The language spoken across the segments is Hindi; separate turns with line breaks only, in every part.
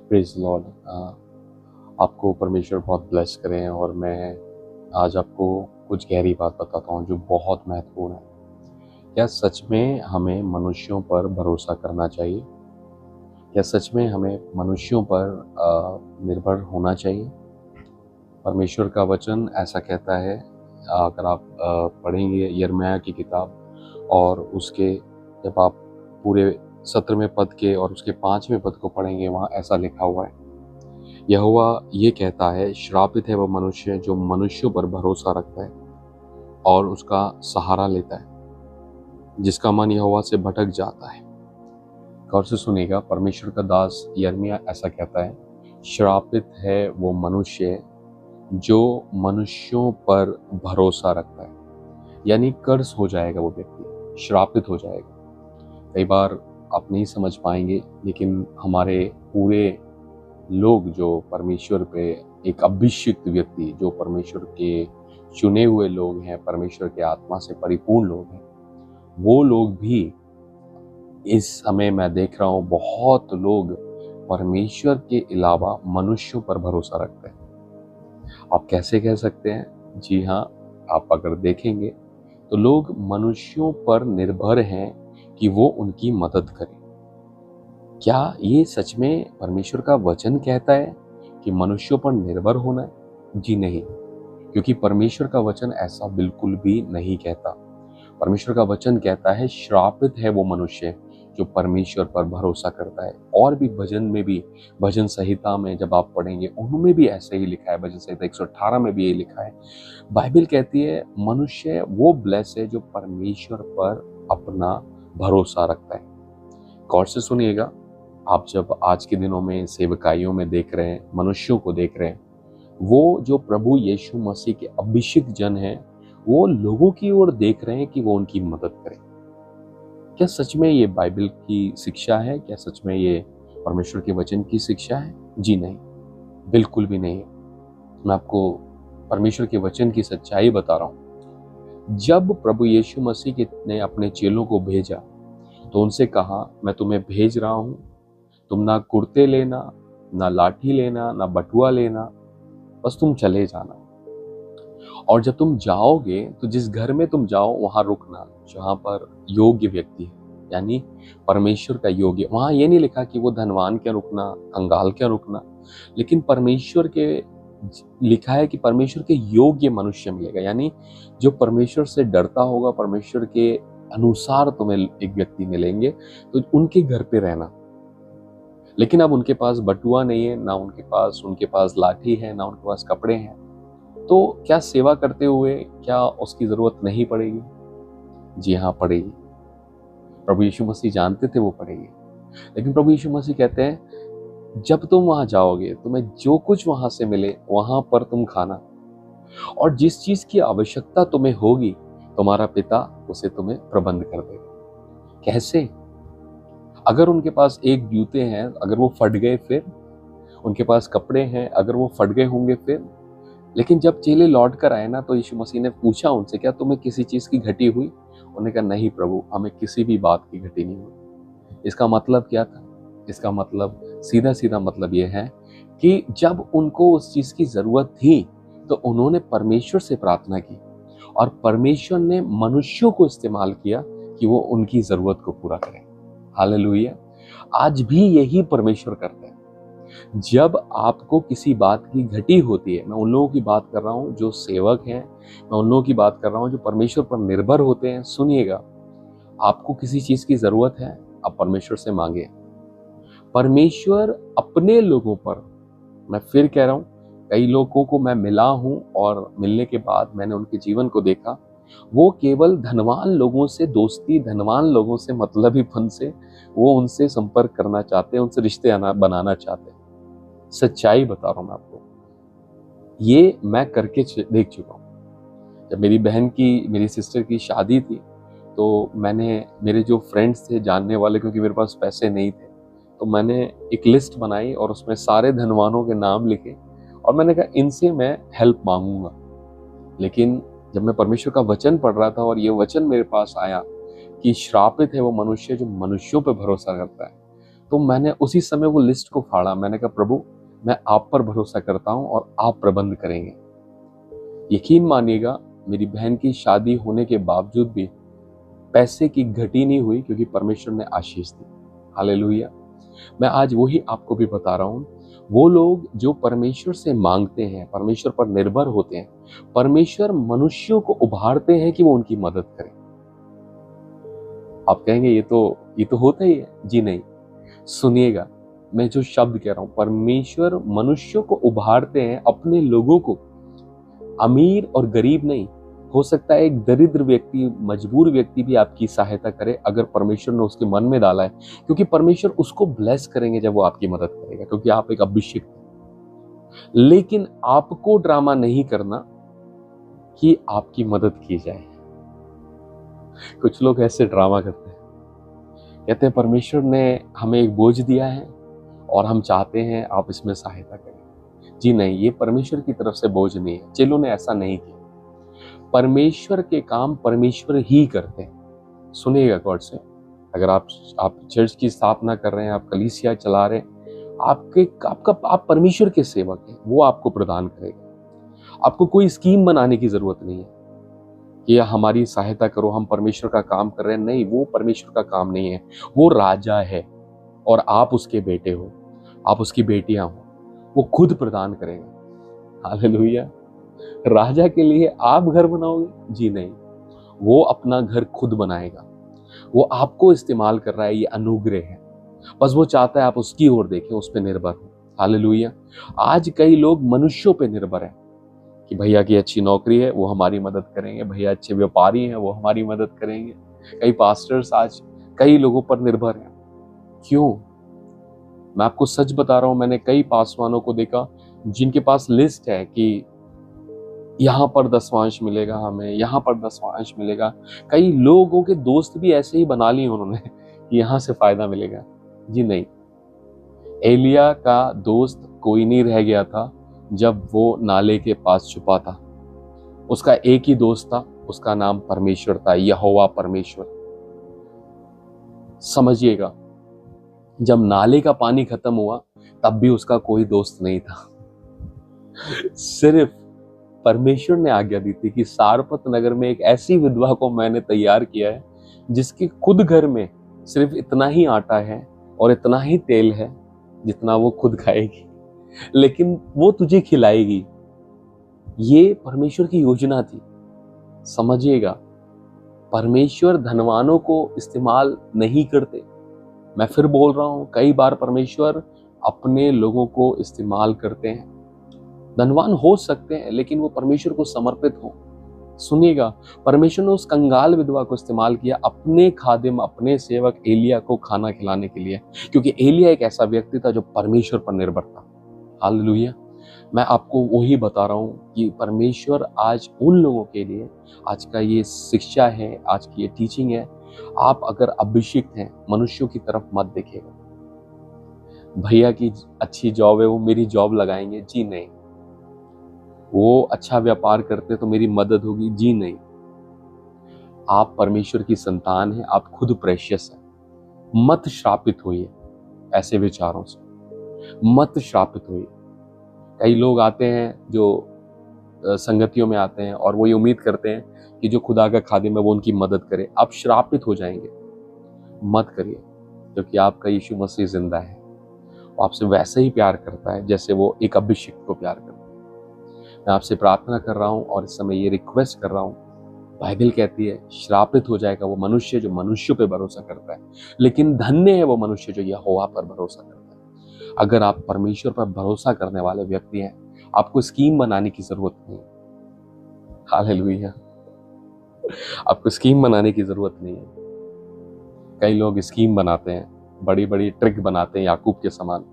Praise Lord. आपको परमेश्वर बहुत ब्लेस करें। और मैं आज आपको कुछ गहरी बात बताता हूँ जो बहुत महत्वपूर्ण है। क्या सच में हमें मनुष्यों पर भरोसा करना चाहिए? क्या सच में हमें मनुष्यों पर निर्भर होना चाहिए? परमेश्वर का वचन ऐसा कहता है। अगर आप पढ़ेंगे यिर्मयाह की किताब और उसके जब आप पूरे 17वें पद के और उसके 5वें पद को पढ़ेंगे, वहाँ ऐसा लिखा हुआ है। यहोवा ये कहता है, श्रापित है वह मनुष्य जो मनुष्यों पर भरोसा रखता है और उसका सहारा लेता है, जिसका मन यहोवा से भटक जाता है। गौर से सुनिएगा, परमेश्वर का दास यिर्मयाह ऐसा कहता है, श्रापित है वो मनुष्य जो मनुष्यों पर भरोसा रखता है। यानी कर्ज हो जाएगा वो व्यक्ति, श्रापित हो जाएगा। कई बार आप नहीं समझ पाएंगे, लेकिन हमारे पूरे लोग जो परमेश्वर पे, एक अभिषिक्त व्यक्ति जो परमेश्वर के चुने हुए लोग हैं, परमेश्वर के आत्मा से परिपूर्ण लोग हैं, वो लोग भी इस समय मैं देख रहा हूँ बहुत लोग परमेश्वर के अलावा मनुष्यों पर भरोसा रखते हैं। आप कैसे कह सकते हैं? जी हाँ, आप अगर देखेंगे तो लोग मनुष्यों पर निर्भर हैं कि वो उनकी मदद करें। क्या ये सच में परमेश्वर का वचन कहता है कि मनुष्यों पर निर्भर होना है? जी नहीं, क्योंकि परमेश्वर का वचन ऐसा बिल्कुल भी नहीं कहता। परमेश्वर का वचन कहता है, श्रापित है वो मनुष्य जो परमेश्वर पर भरोसा करता है। और भी भजन में भी, भजन संहिता में जब आप पढ़ेंगे, उनमें भी ऐसे ही लिखा है। भजन संहिता 118 में भी यही लिखा है। बाइबल कहती है मनुष्य वो ब्लेस है जो परमेश्वर पर अपना भरोसा रखता है। गौर से सुनिएगा, आप जब आज के दिनों में सेवकाइयों में देख रहे हैं, मनुष्यों को देख रहे हैं, वो जो प्रभु यीशु मसीह के अभिषिक्त जन हैं, वो लोगों की ओर देख रहे हैं कि वो उनकी मदद करें। क्या सच में ये बाइबल की शिक्षा है? क्या सच में ये परमेश्वर के वचन की शिक्षा है? जी नहीं, बिल्कुल भी नहीं है। मैं आपको परमेश्वर के वचन की सच्चाई बता रहा हूँ। जब प्रभु यीशु मसीह ने अपने चेलों को भेजा तो उनसे कहा, मैं तुम्हें भेज रहा हूँ, तुम ना कुर्ते लेना, ना लाठी लेना, ना बटुआ लेना, बस तुम चले जाना। और जब तुम जाओगे तो जिस घर में तुम जाओ वहां रुकना जहां पर योग्य व्यक्ति है, यानी परमेश्वर का योग्य। वहां ये नहीं लिखा कि वो धनवान क्या रुकना, कंगाल क्या रुकना, लेकिन परमेश्वर के लिखा है कि परमेश्वर के योग्य मनुष्य मिलेगा। यानी जो परमेश्वर से डरता होगा, परमेश्वर के अनुसार तुम्हें एक व्यक्ति मिलेंगे, तो उनके घर पे रहना। लेकिन अब उनके पास बटुआ नहीं है, ना उनके पास लाठी है, ना उनके पास कपड़े हैं, तो क्या सेवा करते हुए क्या उसकी जरूरत नहीं पड़ेगी? जी हाँ, पड़ेगी। प्रभु यीशु मसीह जानते थे वो पड़ेगी। लेकिन प्रभु यीशु मसीह कहते हैं, जब तुम वहां जाओगे तुम्हें जो कुछ वहां से मिले वहां पर तुम खाना, और जिस चीज की आवश्यकता तुम्हें होगी तुम्हारा पिता उसे तुम्हें प्रबंध कर देगा। कैसे? अगर उनके पास एक जूते हैं, अगर वो फट गए फिर? उनके पास कपड़े हैं, अगर वो फट गए होंगे फिर? लेकिन जब चेले लौट कर आए ना, तो यीशु मसीह ने पूछा उनसे, क्या तुम्हें किसी चीज की घटी हुई? उन्होंने कहा, नहीं प्रभु, हमें किसी भी बात की घटी नहीं हुई। इसका मतलब क्या था? इसका मतलब सीधा सीधा मतलब यह है कि जब उनको उस चीज की जरूरत थी तो उन्होंने परमेश्वर से प्रार्थना की, और परमेश्वर ने मनुष्यों को इस्तेमाल किया कि वो उनकी जरूरत को पूरा करें। हालेलुया। आज भी यही परमेश्वर करता है। जब आपको किसी बात की घटी होती है, मैं उन लोगों की बात कर रहा हूं जो सेवक हैं, मैं उन लोगों की बात कर रहा हूं जो परमेश्वर पर निर्भर होते हैं। सुनिएगा, आपको किसी चीज की जरूरत है, आप परमेश्वर से मांगे। परमेश्वर अपने लोगों पर, मैं फिर कह रहा हूं, कई लोगों को मैं मिला हूं और मिलने के बाद मैंने उनके जीवन को देखा, वो केवल धनवान लोगों से दोस्ती, धनवान लोगों से मतलबीपन से वो उनसे संपर्क करना चाहते हैं, उनसे रिश्ते बनाना चाहते हैं। सच्चाई बता रहा हूं मैं आपको, ये मैं करके देख चुका हूँ। जब मेरी सिस्टर की शादी थी, तो मैंने, मेरे जो फ्रेंड्स थे जानने वाले, क्योंकि मेरे पास पैसे नहीं थे, तो मैंने एक लिस्ट बनाई और उसमें सारे धनवानों के नाम लिखे, और मैंने कहा इनसे मैं हेल्प मांगूंगा। लेकिन जब मैं परमेश्वर का वचन पढ़ रहा था और ये वचन मेरे पास आया कि श्रापित है वो मनुष्य जो मनुष्यों पर भरोसा करता है, तो मैंने उसी समय वो लिस्ट को फाड़ा। मैंने कहा प्रभु, मैं आप पर भरोसा करता हूं और आप प्रबंध करेंगे। यकीन मानिएगा, मेरी बहन की शादी होने के बावजूद भी पैसे की घटी नहीं हुई, क्योंकि परमेश्वर ने आशीष दी। हालेलुया। मैं आज वही आपको भी बता रहा हूं, वो लोग जो परमेश्वर से मांगते हैं, परमेश्वर पर निर्भर होते हैं, परमेश्वर मनुष्यों को उभारते हैं कि वो उनकी मदद करें। आप कहेंगे ये तो होता ही है। जी नहीं, सुनिएगा, मैं जो शब्द कह रहा हूं, परमेश्वर मनुष्यों को उभारते हैं, अपने लोगों को। अमीर और गरीब नहीं, हो सकता है एक दरिद्र व्यक्ति, मजबूर व्यक्ति भी आपकी सहायता करे, अगर परमेश्वर ने उसके मन में डाला है, क्योंकि परमेश्वर उसको ब्लेस करेंगे जब वो आपकी मदद करेगा, क्योंकि आप एक अभिषिक्त हैं। लेकिन आपको ड्रामा नहीं करना कि आपकी मदद की जाए। कुछ लोग ऐसे ड्रामा करते हैं, कहते हैं परमेश्वर ने हमें एक बोझ दिया है और हम चाहते हैं आप इसमें सहायता करें। जी नहीं, ये परमेश्वर की तरफ से बोझ नहीं है। चेलों ने ऐसा नहीं किया। परमेश्वर के काम परमेश्वर ही करते हैं। सुनिएगा गौर से, अगर आप चर्च की स्थापना कर रहे हैं, आप कलीसिया चला रहे हैं, आप परमेश्वर के सेवक हैं, वो आपको प्रदान करेगा। आपको कोई स्कीम बनाने की जरूरत नहीं है कि हमारी सहायता करो, हम परमेश्वर का काम कर रहे हैं। नहीं, वो परमेश्वर का काम नहीं है। वो राजा है और आप उसके बेटे हो, आप उसकी बेटियां हो। वो खुद प्रदान करेगा। हालेलुया। राजा के लिए आप घर बनाओगे? जी नहीं, वो अपना घर खुद बनाएगा। वो आपको इस्तेमाल कर रहा है, ये अनुग्रह है। बस वो चाहता है आप उसकी ओर देखें, उस पर निर्भर हो। हालेलुया। आज कई लोग मनुष्यों पे निर्भर हैं कि भैया की अच्छी नौकरी है, वो हमारी मदद करेंगे, भैया अच्छे व्यापारी हैं, वो हमारी मदद करेंगे। कई पास्टर्स आज कई लोगों पर निर्भर हैं। क्यों? मैं आपको सच बता रहा हूं, मैंने कई पासवानों को देखा जिनके पास लिस्ट है कि यहाँ पर दसवांश मिलेगा हमें, यहाँ पर दसवांश मिलेगा। कई लोगों के दोस्त भी ऐसे ही बना लिए उन्होंने कि यहाँ से फायदा मिलेगा। जी नहीं, एलिया का दोस्त कोई नहीं रह गया था जब वो नाले के पास छुपा था। उसका एक ही दोस्त था, उसका नाम परमेश्वर था, यहोवा परमेश्वर। समझिएगा, जब नाले का पानी खत्म हुआ तब भी उसका कोई दोस्त नहीं था। सिर्फ परमेश्वर ने आज्ञा दी थी कि सारपत नगर में एक ऐसी विधवा को मैंने तैयार किया है जिसके खुद घर में सिर्फ इतना ही आटा है और इतना ही तेल है जितना वो खुद खाएगी, लेकिन वो तुझे खिलाएगी। ये परमेश्वर की योजना थी। समझिएगा, परमेश्वर धनवानों को इस्तेमाल नहीं करते। मैं फिर बोल रहा हूं, कई बार परमेश्वर अपने लोगों को इस्तेमाल करते हैं। धनवान हो सकते हैं, लेकिन वो परमेश्वर को समर्पित हो। सुनिएगा, परमेश्वर ने उस कंगाल विधवा को इस्तेमाल किया अपने खादिम, अपने सेवक एलिया को खाना खिलाने के लिए, क्योंकि एलिया एक ऐसा व्यक्ति था जो परमेश्वर पर निर्भर था। हालेलुया। मैं आपको वही बता रहा हूं कि परमेश्वर आज उन लोगों के लिए, आज का ये शिक्षा है, आज की ये टीचिंग है। आप अगर अभिषिक्त हैं, मनुष्यों की तरफ मत देखिएगा। भैया की अच्छी जॉब है, वो मेरी जॉब लगाएंगे। जी नहीं। वो अच्छा व्यापार करते तो मेरी मदद होगी। जी नहीं। आप परमेश्वर की संतान हैं, आप खुद प्रेशियस हैं। मत श्रापित होइए ऐसे विचारों से, मत श्रापित होइए। कई लोग आते हैं जो संगतियों में आते हैं और वो ये उम्मीद करते हैं कि जो खुदा का खादिम है वो उनकी मदद करे। आप श्रापित हो जाएंगे। मत करिए, क्योंकि आपका यीशु मसीह जिंदा है। वो आपसे वैसे ही प्यार करता है जैसे वो एक अभिषिक्त को प्यार करता है। मैं आपसे प्रार्थना कर रहा हूं और इस समय ये रिक्वेस्ट कर रहा हूं। बाइबल कहती है श्रापित हो जाएगा वो मनुष्य जो मनुष्य पे भरोसा करता है, लेकिन धन्य है वो मनुष्य जो यहोवा पर भरोसा करता है। अगर आप परमेश्वर पर भरोसा करने वाले व्यक्ति हैं, आपको स्कीम बनाने की जरूरत नहीं। हालेलुया। आपको स्कीम बनाने की जरूरत नहीं है। कई लोग स्कीम बनाते हैं, बड़ी बड़ी ट्रिक बनाते हैं याकूब के समान।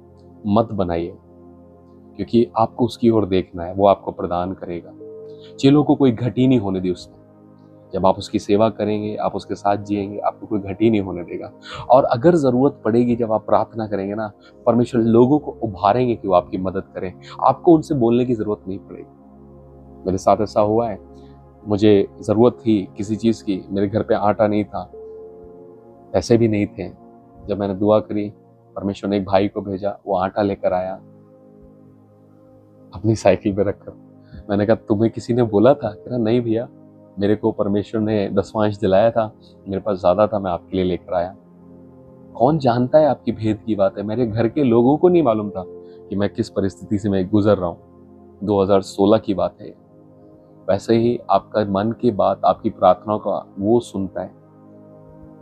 मत बनाइए, क्योंकि आपको उसकी ओर देखना है, वो आपको प्रदान करेगा। चेलों को कोई घटी नहीं होने दी उसने। जब आप उसकी सेवा करेंगे, आप उसके साथ जिएंगे, आपको कोई घटी नहीं होने देगा। और अगर जरूरत पड़ेगी, जब आप प्रार्थना करेंगे ना, परमेश्वर लोगों को उभारेंगे कि वो आपकी मदद करें। आपको उनसे बोलने की जरूरत नहीं पड़ेगी। मेरे साथ ऐसा हुआ है, मुझे जरूरत थी किसी चीज की, मेरे घर पे आटा नहीं था, पैसे भी नहीं थे। जब मैंने दुआ करी परमेश्वर ने एक भाई को भेजा, वो आटा लेकर आया अपनी साइकिल पे रखकर। मैंने कहा तुम्हें किसी ने बोला था? कह रहा नहीं भैया, मेरे को परमेश्वर ने दसवांश दिलाया था, मेरे पास ज्यादा था, मैं आपके लिए लेकर आया। कौन जानता है आपकी भेद की बात है? मेरे घर के लोगों को नहीं मालूम था कि मैं किस परिस्थिति से मैं गुजर रहा हूँ। 2016 की बात है। वैसे ही आपका मन की बात, आपकी प्रार्थनाओं का वो सुनता है,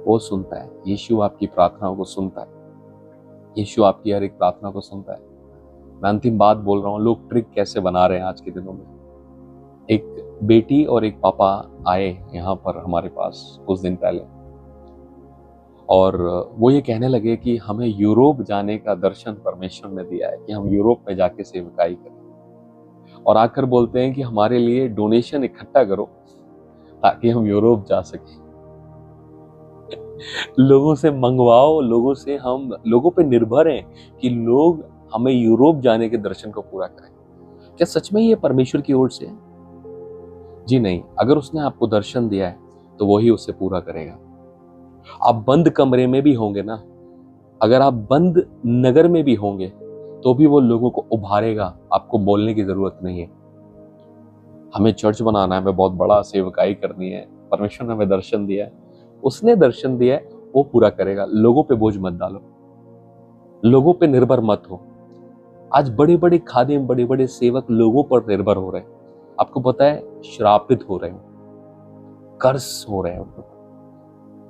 वो सुनता है। यीशु आपकी प्रार्थनाओं को सुनता है, यीशु आपकी हर एक प्रार्थना को सुनता है। मैं अंतिम बात बोल रहा हूँ, लोग ट्रिक कैसे बना रहे हैं आज के दिनों में। एक बेटी और एक पापा आए यहाँ पर हमारे पास कुछ दिन पहले, और वो ये कहने लगे कि हमें यूरोप जाने का दर्शन परमेश्वर ने दिया है कि हम यूरोप में जाके सेवकाई करें, और आकर बोलते हैं कि हमारे लिए डोनेशन इकट्ठा करो ताकि हम यूरोप जा सकें। लोगों से मंगवाओ, लोगों से हम लोगों पे निर्भर हैं कि लोग हमें यूरोप जाने के दर्शन को पूरा करें। क्या सच में ये परमेश्वर की ओर से है? जी नहीं। अगर उसने आपको दर्शन दिया है तो वही उससे पूरा करेगा। आप बंद कमरे में भी होंगे ना, अगर आप बंद नगर में भी होंगे तो भी वो लोगों को उभारेगा, आपको बोलने की जरूरत नहीं है। हमें चर्च बनाना है, हमें बहुत बड़ा सेवकाई करनी है, परमेश्वर ने हमें दर्शन दिया है, उसने दर्शन दिया है, वो पूरा करेगा। लोगों पे बोझ मत डालो, लोगों पे निर्भर मत हो। आज बड़े बड़े खादिम, बड़े बड़े सेवक लोगों पर निर्भर हो रहे हैं। आपको पता है, श्रापित हो रहे हैं, कर्ज हो रहे हैं उनको,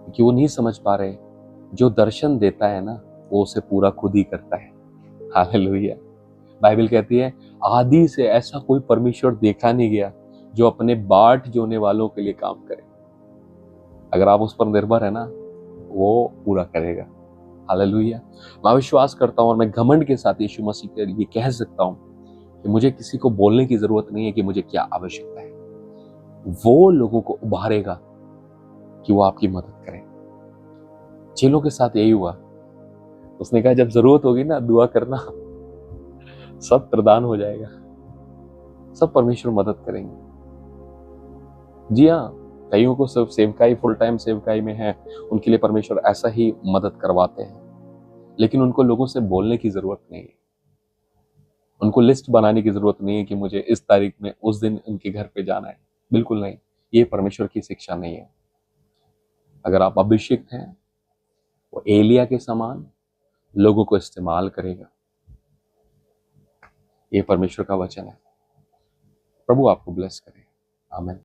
क्योंकि वो नहीं समझ पा रहे जो दर्शन देता है ना, वो उसे पूरा खुद ही करता है। हालेलुया। बाइबल कहती है आदि से ऐसा कोई परमेश्वर देखा नहीं गया जो अपने बाट जोने वालों के लिए काम करे। अगर आप उस पर निर्भर है ना, वो पूरा करेगा। हालेलुया। मैं विश्वास करता हूं और मैं घमंड के साथ यीशु मसीह के लिए कह सकता हूं कि मुझे किसी को बोलने की जरूरत नहीं है कि मुझे क्या आवश्यकता है। वो लोगों को उभारेगा कि वो आपकी मदद करें। चेलों के साथ यही हुआ। उसने कहा जब जरूरत होगी ना, दुआ करना, सब प्रदान हो जाएगा, सब परमेश्वर मदद करेंगे। जी हाँ, कईयों को सिर्फ सेवकाई, फुल टाइम सेवकाई में है, उनके लिए परमेश्वर ऐसा ही मदद करवाते हैं, लेकिन उनको लोगों से बोलने की जरूरत नहीं है। उनको लिस्ट बनाने की जरूरत नहीं है कि मुझे इस तारीख में उस दिन उनके घर पे जाना है। बिल्कुल नहीं, ये परमेश्वर की शिक्षा नहीं है। अगर आप अभिषिक्त हैं, वो एलिया के समान लोगों को इस्तेमाल करेगा। ये परमेश्वर का वचन है। प्रभु आपको ब्लेस करे। आमीन।